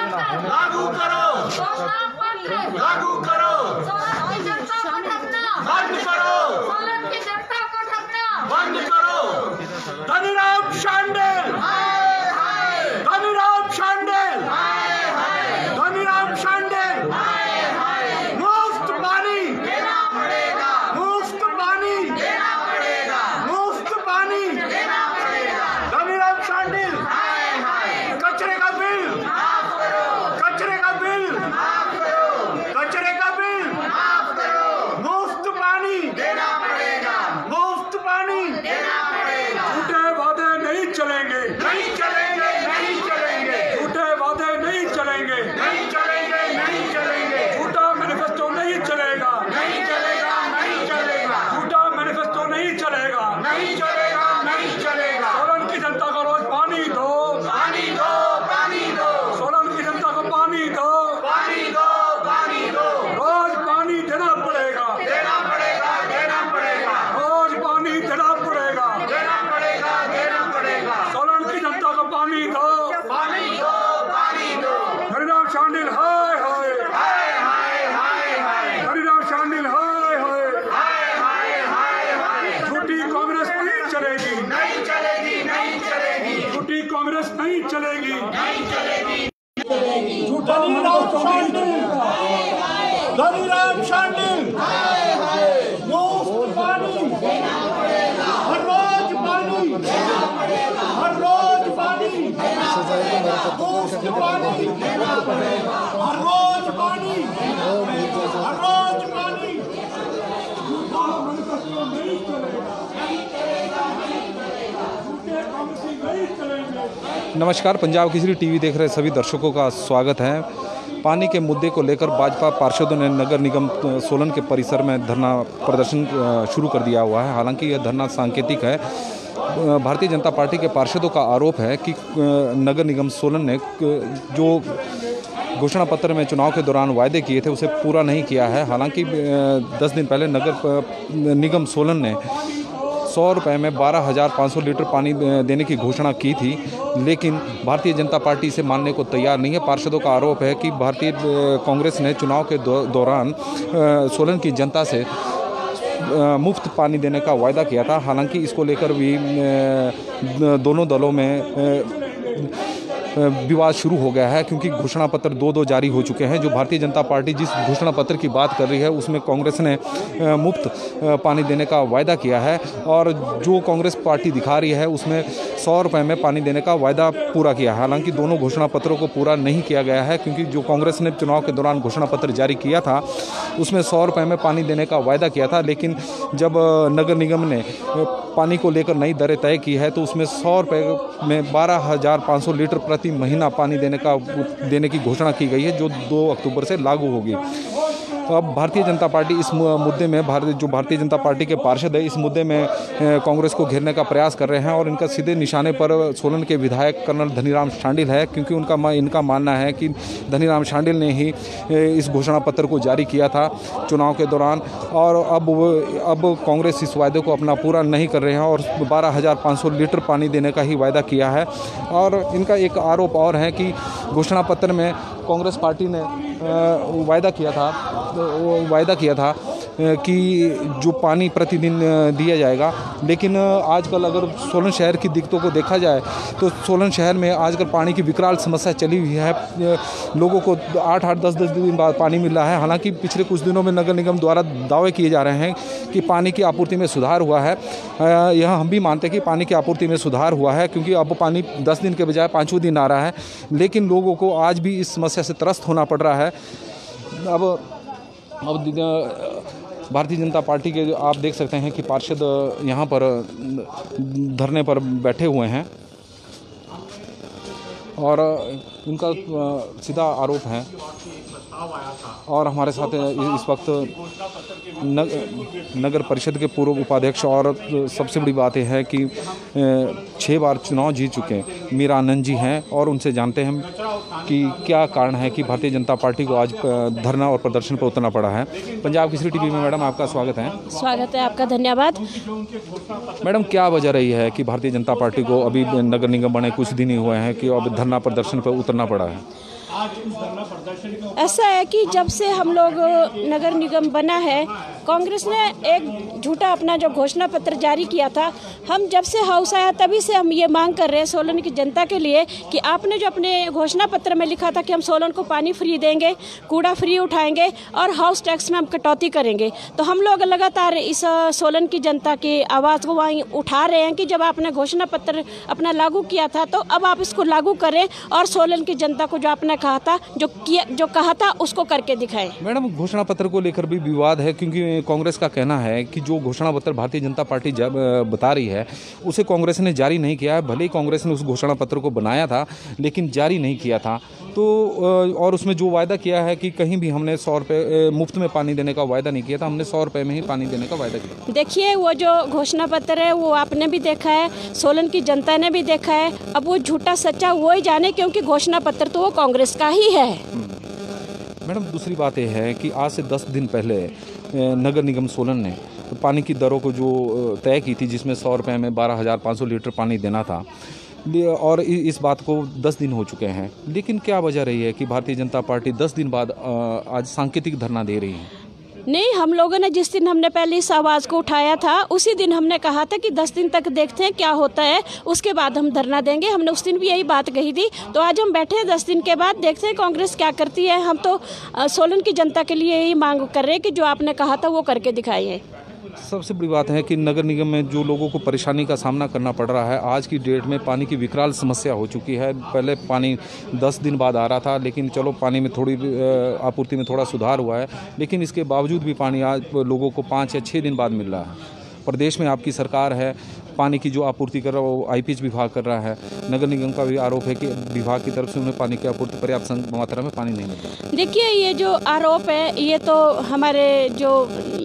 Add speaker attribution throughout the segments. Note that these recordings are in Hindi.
Speaker 1: लागू करो, लागू करो, बंद करो, बंद करो। धनीराम शांडिल, धनीराम शांडिल, धनीराम शांडिल, मुफ्त पानी देना पड़ेगा, मुफ्त पानी देना पड़ेगा, मुफ्त पानी देना पड़ेगा। धनीराम शांडिल, कचरे का बिल माफ करो, कचरे का बिल माफ करो, कचरे का बिल माफ करो। मुफ्त पानी देना पड़ेगा, मुफ्त पानी देना पड़ेगा। झूठे वादे नहीं चलेंगे, नहीं चलेंगे, नहीं चलेंगे। झूठे वादे नहीं चलेंगे, नहीं चलेंगे, नहीं चलेंगे। झूठा मैनिफेस्टो नहीं चलेगा, नहीं चलेगा, नहीं चलेगा। झूठा मैनिफेस्टो नहीं चलेगा, नहीं चलेगा, नहीं चलेगा। सोलन की जनता को रोज पानी दो, पानी दो, पानी दो। सोलन की जनता को पानी दो, पानी दो, पानी दो। रोज पानी देना पड़ेगा, देना पड़ेगा, देना पड़ेगा। रोज पानी देना पड़ेगा, देना पड़ेगा, देना पड़ेगा। सोलन की जनता को पानी दो, पानी दो, पानी दो। धनीराम शांडिल हाय हाय, हाय हाय, हाय हाय। धनीराम शांडिल हाय हाय, हाय हाय, हाय हाय। झूठी कांग्रेस नहीं चलेगी, नहीं चलेगी, नहीं चलेगी। झूठी कांग्रेस नहीं चलेगी, नहीं चलेगी। धनीराम शांडिल, धनीराम शांडिल, मुफ्त पानी देना पड़ेगा, हर रोज पानी देना पड़ेगा, हर रोज पानी देना पड़ेगा, मुफ्त पानी देना पड़ेगा, हर रोज पानी देना पड़ेगा, हर रोज पानी। झूठा मैनिफेस्टो नहीं चलेगा, नहीं चलेगा, नहीं चलेगा। झूठे कांग्रेसी नहीं चलेंगे।
Speaker 2: नमस्कार, पंजाब केसरी टीवी देख रहे सभी दर्शकों का स्वागत है। पानी के मुद्दे को लेकर भाजपा पार्षदों ने नगर निगम सोलन के परिसर में धरना प्रदर्शन शुरू कर दिया हुआ है। हालांकि यह धरना सांकेतिक है। भारतीय जनता पार्टी के पार्षदों का आरोप है कि नगर निगम सोलन ने जो घोषणा पत्र में चुनाव के दौरान वायदे किए थे उसे पूरा नहीं किया है। हालांकि 10 दिन पहले नगर निगम सोलन ने 100 रुपये में 12,500 लीटर पानी देने की घोषणा की थी, लेकिन भारतीय जनता पार्टी इसे मानने को तैयार नहीं है। पार्षदों का आरोप है कि भारतीय कांग्रेस ने चुनाव के दौरान सोलन की जनता से मुफ्त पानी देने का वायदा किया था। हालांकि इसको लेकर भी दोनों दलों में विवाद शुरू हो गया है, क्योंकि घोषणा पत्र दो जारी हो चुके हैं। जो भारतीय जनता पार्टी जिस घोषणा पत्र की बात कर रही है उसमें कांग्रेस ने मुफ्त पानी देने का वायदा किया है, और जो कांग्रेस पार्टी दिखा रही है उसमें 100 रुपये में पानी देने का वायदा पूरा किया है। हालांकि दोनों घोषणा पत्रों को पूरा नहीं किया गया है, क्योंकि जो कांग्रेस ने चुनाव के दौरान घोषणा पत्र जारी किया था उसमें 100 रुपये में पानी देने का वायदा किया था, लेकिन जब नगर निगम ने पानी को लेकर नई दरें तय की है तो उसमें 100 रुपये में 12,500 लीटर प्रति महीना पानी देने की घोषणा की गई है, जो 2 अक्टूबर से लागू होगी। अब भारतीय जनता पार्टी इस मुद्दे में भारतीय जनता पार्टी के पार्षद है इस मुद्दे में कांग्रेस को घेरने का प्रयास कर रहे हैं, और इनका सीधे निशाने पर सोलन के विधायक कर्नल धनीराम शांडिल है, क्योंकि इनका मानना है कि धनीराम शांडिल ने ही इस घोषणा पत्र को जारी किया था चुनाव के दौरान, और अब कांग्रेस इस वायदे को अपना पूरा नहीं कर रहे हैं और 12,500 लीटर पानी देने का ही वायदा किया है। और इनका एक आरोप और है कि घोषणा पत्र में कांग्रेस पार्टी ने वायदा किया था कि जो पानी प्रतिदिन दिया जाएगा, लेकिन आजकल अगर सोलन शहर की दिक्कतों को देखा जाए तो सोलन शहर में आजकल पानी की विकराल समस्या चली हुई है। लोगों को 8-8, 10-10 दिन बाद पानी मिल रहा है। हालांकि पिछले कुछ दिनों में नगर निगम द्वारा दावे किए जा रहे हैं कि पानी की आपूर्ति में सुधार हुआ है। यह हम भी मानते हैं कि पानी की आपूर्ति में सुधार हुआ है, क्योंकि अब पानी 10 दिन के बजाय 5वें दिन आ रहा है, लेकिन लोगों को आज भी इस समस्या से त्रस्त होना पड़ रहा है। अब भारतीय जनता पार्टी के आप देख सकते हैं कि पार्षद यहाँ पर धरने पर बैठे हुए हैं, और उनका सीधा आरोप है। और हमारे साथ इस वक्त नगर परिषद के पूर्व उपाध्यक्ष, और सबसे बड़ी बात यह है कि 6 बार चुनाव जीत चुके मीरा आनंद जी हैं, और उनसे जानते हैं कि क्या कारण है कि भारतीय जनता पार्टी को आज धरना और प्रदर्शन पर उतरना पड़ा है। पंजाब केसरी टीवी में मैडम आपका स्वागत है।
Speaker 3: स्वागत है आपका, धन्यवाद।
Speaker 2: मैडम, क्या वजह रही है कि भारतीय जनता पार्टी को अभी नगर निगम बने कुछ दिन ही हुए हैं कि अब धरना प्रदर्शन पर उतरना पड़ा है?
Speaker 3: आज इस धरना प्रदर्शन के ऊपर
Speaker 4: ऐसा है कि जब से हम लोग नगर निगम बना है, कांग्रेस ने एक झूठा अपना जो घोषणा पत्र जारी किया था। हम जब से हाउस आया तभी से हम ये मांग कर रहे हैं सोलन की जनता के लिए कि आपने जो अपने घोषणा पत्र में लिखा था कि हम सोलन को पानी फ्री देंगे, कूड़ा फ्री उठाएंगे और हाउस टैक्स में हम कटौती करेंगे, तो हम लोग लगातार इस सोलन की जनता की आवाज़ को वहीं उठा रहे हैं कि जब आपने घोषणा पत्र अपना लागू किया था तो अब आप इसको लागू करें और सोलन की जनता को जो आपने कहा था, जो कहा था उसको करके दिखाएं।
Speaker 2: मैडम, घोषणा पत्र को लेकर भी विवाद है क्योंकि कांग्रेस का कहना है कि जो घोषणा पत्र भारतीय जनता पार्टी बता रही है उसे कांग्रेस ने जारी नहीं किया है। भले ही कांग्रेस ने उस घोषणा पत्र को बनाया था लेकिन जारी नहीं किया था, तो और उसमें जो वायदा किया है कि कहीं भी हमने 100 रुपये मुफ्त में पानी देने का वायदा नहीं किया था, हमने 100 रुपये में ही पानी देने का वायदा किया।
Speaker 4: देखिए, वो जो घोषणा पत्र है वो आपने भी देखा है, सोलन की जनता ने भी देखा है। अब वो झूठा सच्चा वो ही जाने, क्योंकि घोषणा पत्र तो वो कांग्रेस का ही है।
Speaker 2: मैडम, दूसरी बात यह है कि आज से 10 दिन पहले नगर निगम सोलन ने पानी की दरों को जो तय की थी, जिसमें 100 रुपये में 12,500 लीटर पानी देना था, और इस बात को 10 दिन हो चुके हैं, लेकिन क्या वजह रही है कि भारतीय जनता पार्टी 10 दिन बाद आज सांकेतिक धरना दे रही है?
Speaker 4: नहीं, हम लोगों ने जिस दिन हमने पहले इस आवाज़ को उठाया था उसी दिन हमने कहा था कि 10 दिन तक देखते हैं क्या होता है, उसके बाद हम धरना देंगे। हमने उस दिन भी यही बात कही थी, तो आज हम बैठे हैं 10 दिन के बाद, देखते हैं कांग्रेस क्या करती है। हम तो सोलन की जनता के लिए यही मांग कर रहे हैं कि जो आपने कहा था वो करके दिखाइए।
Speaker 2: सबसे बड़ी बात है कि नगर निगम में जो लोगों को परेशानी का सामना करना पड़ रहा है, आज की डेट में पानी की विकराल समस्या हो चुकी है। पहले पानी 10 दिन बाद आ रहा था, लेकिन चलो पानी में थोड़ी आपूर्ति में थोड़ा सुधार हुआ है, लेकिन इसके बावजूद भी पानी आज लोगों को 5 या 6 दिन बाद मिल रहा है। प्रदेश में आपकी सरकार है, पानी की जो आपूर्ति कर रहा है वो आईपीएच विभाग कर रहा है। नगर निगम का भी आरोप है कि विभाग की तरफ से उन्हें पानी की आपूर्ति पर्याप्त मात्रा में पानी नहीं मिलता।
Speaker 4: देखिए, ये जो आरोप है ये तो हमारे जो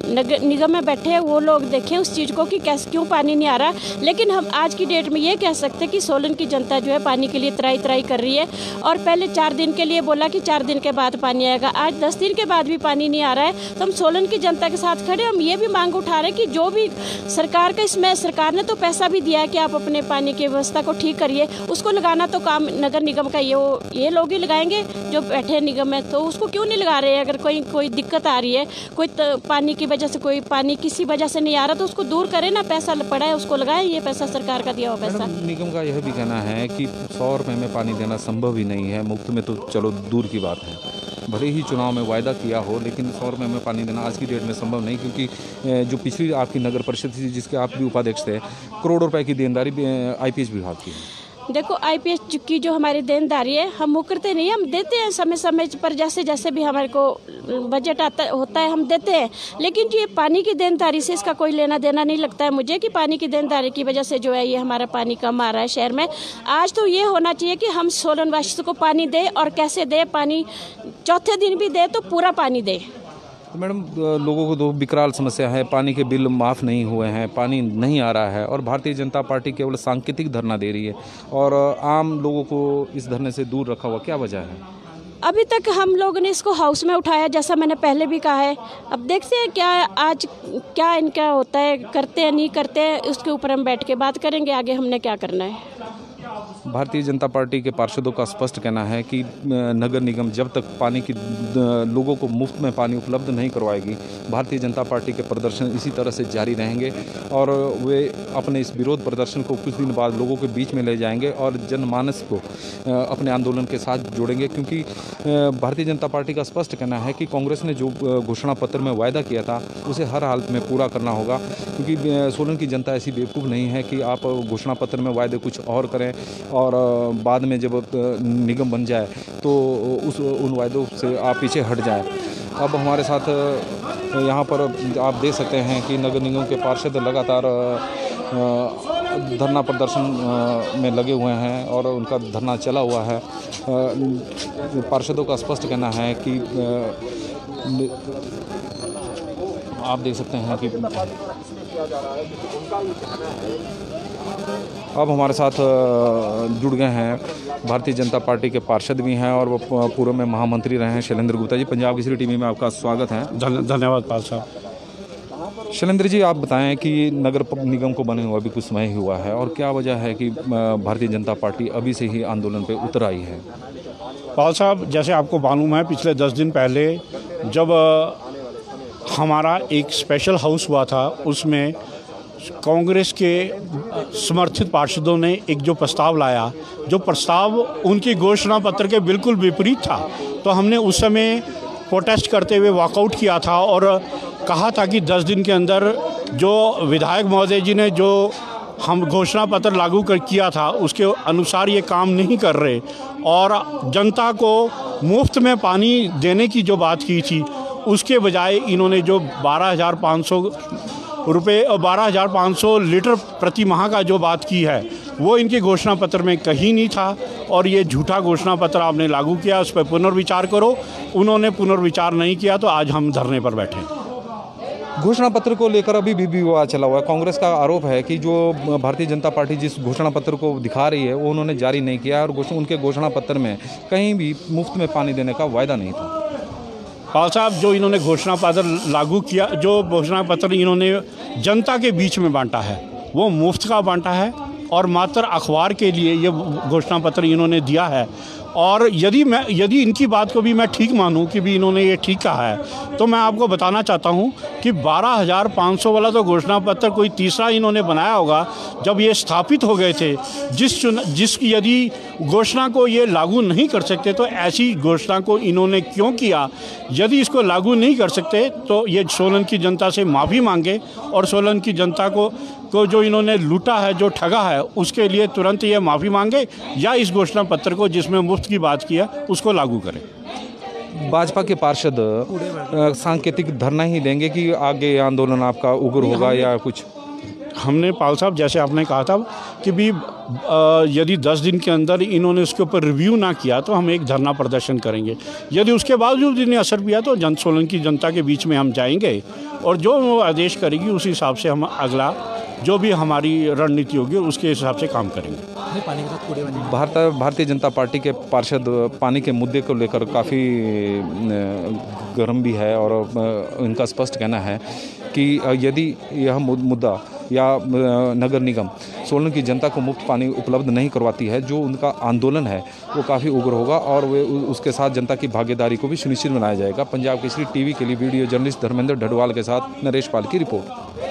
Speaker 4: नगर निगम में बैठे हैं वो लोग देखें उस चीज़ को कि कैसे क्यों पानी नहीं आ रहा, लेकिन हम आज की डेट में ये कह सकते हैं कि सोलन की जनता जो है पानी के लिए त्राई कर रही है। और पहले 4 दिन के लिए बोला कि 4 दिन के बाद पानी आएगा, आज 10 दिन के बाद भी पानी नहीं आ रहा है। तो हम सोलन की जनता के साथ खड़े, हम ये भी मांग उठा रहे हैं कि जो भी सरकार का, इसमें सरकार ने तो पैसा भी दिया है कि आप अपने पानी की व्यवस्था को ठीक करिए, उसको लगाना तो काम नगर निगम का ये लोग ही लगाएंगे जो बैठे निगम में, तो उसको क्यों नहीं लगा रहे हैं? अगर कोई दिक्कत आ रही है, कोई पानी की वजह से, कोई पानी किसी वजह से नहीं आ रहा, तो उसको दूर करें ना, पैसा पड़ा है उसको लगाएं, ये पैसा सरकार का दिया हुआ पैसा।
Speaker 2: निगम का यह भी कहना है कि 100 रुपये में पानी देना संभव ही नहीं है, मुफ्त में तो चलो दूर की बात है, भले ही चुनाव में वायदा किया हो, लेकिन 100 रुपये में पानी देना आज की डेट में संभव नहीं, क्योंकि जो पिछली आपकी नगर परिषद थी जिसके आप भी उपाध्यक्ष थे, करोड़ों रुपए की देनदारी आईपीएच विभाग की है।
Speaker 4: देखो, आईपीएच की जो हमारी देनदारी है, हम मुकरते नहीं, हम देते हैं समय समय पर, जैसे जैसे भी हमारे को बजट होता है हम देते हैं, लेकिन जो ये पानी की देनदारी से इसका कोई लेना देना नहीं लगता है मुझे कि पानी की देनदारी की वजह से जो है ये हमारा पानी कम आ रहा है शहर में। आज तो ये होना चाहिए कि हम सोलन वासियों को पानी दे, और कैसे दे, पानी चौथे दिन भी दे तो पूरा पानी दे।
Speaker 2: तो मैडम, लोगों को दो विकराल समस्या है, पानी के बिल माफ़ नहीं हुए हैं, पानी नहीं आ रहा है, और भारतीय जनता पार्टी केवल सांकेतिक धरना दे रही है और आम लोगों को इस धरने से दूर रखा हुआ, क्या वजह है?
Speaker 4: अभी तक हम लोगों ने इसको हाउस में उठाया, जैसा मैंने पहले भी कहा है। अब देखते हैं क्या इनका होता है, करते हैं नहीं करते हैं, उसके ऊपर हम बैठ के बात करेंगे आगे हमने क्या करना है।
Speaker 2: भारतीय जनता पार्टी के पार्षदों का स्पष्ट कहना है कि नगर निगम जब तक पानी की लोगों को मुफ्त में पानी उपलब्ध नहीं करवाएगी, भारतीय जनता पार्टी के प्रदर्शन इसी तरह से जारी रहेंगे और वे अपने इस विरोध प्रदर्शन को कुछ दिन बाद लोगों के बीच में ले जाएंगे और जनमानस को अपने आंदोलन के साथ जोड़ेंगे। क्योंकि भारतीय जनता पार्टी का स्पष्ट कहना है कि कांग्रेस ने जो घोषणा पत्र में वायदा किया था उसे हर हालत में पूरा करना होगा, क्योंकि सोलन की जनता ऐसी बेवकूफ़ नहीं है कि आप घोषणा पत्र में वायदे कुछ और करें और बाद में जब निगम बन जाए तो उन वायदों से आप पीछे हट जाएं। अब हमारे साथ यहाँ पर आप देख सकते हैं कि नगर निगम के पार्षद लगातार धरना प्रदर्शन में लगे हुए हैं और उनका धरना चला हुआ है। पार्षदों का स्पष्ट कहना है कि आप देख सकते हैं कि अब हमारे साथ जुड़ गए हैं भारतीय जनता पार्टी के पार्षद भी हैं और वो पूर्व में महामंत्री रहे हैं शैलेंद्र गुप्ता जी। पंजाब केसरी टीवी में आपका स्वागत है।
Speaker 3: धन्यवाद पाल साहब।
Speaker 2: शैलेंद्र जी, आप बताएं कि नगर निगम को बने हुआ अभी कुछ समय ही हुआ है और क्या वजह है कि भारतीय जनता पार्टी अभी से ही आंदोलन पे उतर आई है?
Speaker 3: पाल साहब, जैसे आपको मालूम है, पिछले 10 दिन पहले जब हमारा एक स्पेशल हाउस हुआ था, उसमें कांग्रेस के समर्थित पार्षदों ने एक जो प्रस्ताव लाया, जो प्रस्ताव उनकी घोषणा पत्र के बिल्कुल विपरीत था, तो हमने उस समय प्रोटेस्ट करते हुए वॉकआउट किया था और कहा था कि 10 दिन के अंदर जो विधायक महोदय जी ने जो हम घोषणा पत्र लागू किया था उसके अनुसार ये काम नहीं कर रहे, और जनता को मुफ्त में पानी देने की जो बात की थी उसके बजाय इन्होंने जो 12,500 रुपये और 12,500 लीटर प्रति माह का जो बात की है वो इनके घोषणा पत्र में कहीं नहीं था, और ये झूठा घोषणा पत्र आपने लागू किया, उस पर पुनर्विचार करो। उन्होंने पुनर्विचार नहीं किया, तो आज हम धरने पर बैठे हैं।
Speaker 2: घोषणा पत्र को लेकर अभी भी विवाद चला हुआ है। कांग्रेस का आरोप है कि जो भारतीय जनता पार्टी जिस घोषणा पत्र को दिखा रही है वो उन्होंने जारी नहीं किया और उनके घोषणा पत्र में कहीं भी मुफ्त में पानी देने का वायदा नहीं था।
Speaker 3: पाल साहब, जो इन्होंने घोषणा पत्र लागू किया, जो घोषणा पत्र इन्होंने जनता के बीच में बांटा है वो मुफ्त का बांटा है, और मात्र अखबार के लिए ये घोषणा पत्र इन्होंने दिया है। और यदि इनकी बात को भी मैं ठीक मानूं कि भी इन्होंने ये ठीक कहा है, तो मैं आपको बताना चाहता हूं कि 12,500 वाला तो घोषणा पत्र कोई तीसरा इन्होंने बनाया होगा जब ये स्थापित हो गए थे। जिसकी यदि घोषणा को ये लागू नहीं कर सकते तो ऐसी घोषणा को इन्होंने क्यों किया। यदि इसको लागू नहीं कर सकते तो ये सोलन की जनता से माफ़ी मांगे, और सोलन की जनता को जो इन्होंने लूटा है, जो ठगा है, उसके लिए तुरंत ये माफ़ी मांगे, या इस घोषणा पत्र को जिसमें मुफ्त की बात की है उसको लागू करें।
Speaker 2: भाजपा के पार्षद सांकेतिक धरना ही देंगे कि आगे आंदोलन आपका उग्र होगा या कुछ?
Speaker 3: हमने पाल साहब, जैसे आपने कहा था कि भी यदि 10 दिन के अंदर इन्होंने उसके ऊपर रिव्यू ना किया तो हम एक धरना प्रदर्शन करेंगे। यदि उसके बावजूद इन्हें असर किया तो सोलन की जनता के बीच में हम जाएंगे, और जो वो आदेश करेगी उस हिसाब से हम अगला जो भी हमारी रणनीति होगी उसके हिसाब से काम करेंगे।
Speaker 2: भारतीय जनता पार्टी के पार्षद पानी के मुद्दे को लेकर काफ़ी गर्म भी है, और इनका स्पष्ट कहना है कि यदि यह मुद्दा या नगर निगम सोलन की जनता को मुफ्त पानी उपलब्ध नहीं करवाती है, जो उनका आंदोलन है वो काफ़ी उग्र होगा, और वे उसके साथ जनता की भागीदारी को भी सुनिश्चित बनाया जाएगा। पंजाब केसरी टीवी के लिए वीडियो जर्नलिस्ट धर्मेंद्र ढडवाल के साथ नरेश पाल की रिपोर्ट।